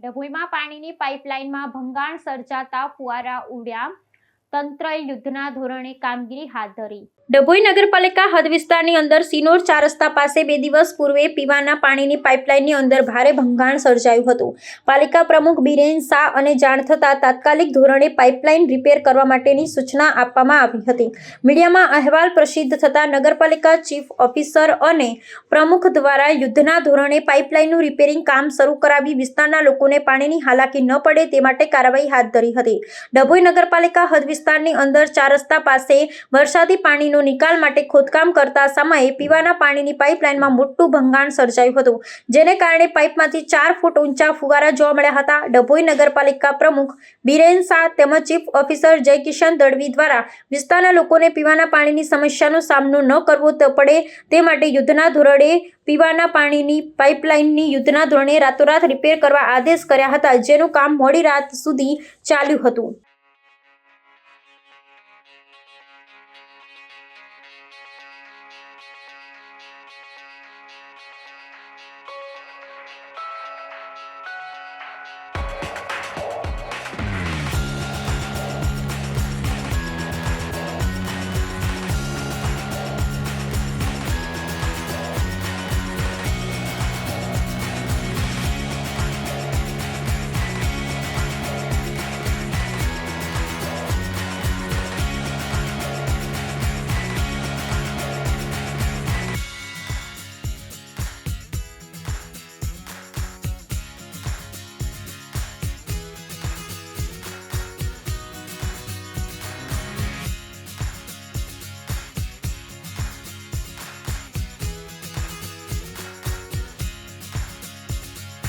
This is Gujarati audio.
ડભોઈમાં પાણીની પાઇપલાઇનમાં ભંગાણ સર્જાતા ફુવારા ઉડ્યા, તંત્રએ યુદ્ધના ધોરણે કામગીરી હાથ ધરી। ડભોઈ નગરપાલિકા હદ વિસ્તારની અંદર સિનોર 4 રસ્તા પાસે 2 દિવસ પૂર્વે પીવાના પાણીની પાઇપલાઇનની અંદર ભારે ભંગાણ સર્જાયું હતું। પાલિકા પ્રમુખ બિરેન શાહ અને જાણ થતાં તાત્કાલિક ધોરણે પાઇપલાઇન રિપેર કરવા માટેની સૂચના આપવામાં આવી હતી। મીડિયામાં અહેવાલ પ્રસિદ્ધ થતાં નગરપાલિકા ચીફ ઓફિસર અને પ્રમુખ દ્વારા યુદ્ધના ધોરણે પાઇપલાઇનનું રિપેરિંગ કામ શરૂ કરાવી વિસ્તારના લોકોને પાણીની હાલાકી ન પડે તે માટે કાર્યવાહી હાથ ધરી હતી। ડભોઈ નગરપાલિકા હદ વિસ્તારની અંદર 4 રસ્તા પાસે વરસાદી પાણીનો નિકાલ માટે ખોદકામ કરતા સમયે પીવાના પાણીની પાઇપલાઇનમાં મોટું ભંગાણ સર્જાયું હતું, જેને કારણે પાઇપમાંથી 4 ફૂટ ઊંચા ફુવારા જોવા મળ્યા હતા। ડભોઈ નગરપાલિકા પ્રમુખ બિરેન શાહ તેમજ ચીફ ઓફિસર જયકિશન દળવી દ્વારા વિસ્તારના લોકોને પીવાના પાણીની સમસ્યાનો સામનો ન કરવો પડે તે માટે યુદ્ધના ધોરણે પીવાના પાણીની પાઇપલાઇનની યુદ્ધના ધોરણે રાતોરાત રિપેર કરવા આદેશ કર્યા હતા, જેનું કામ મોડી રાત સુધી ચાલ્યું હતું।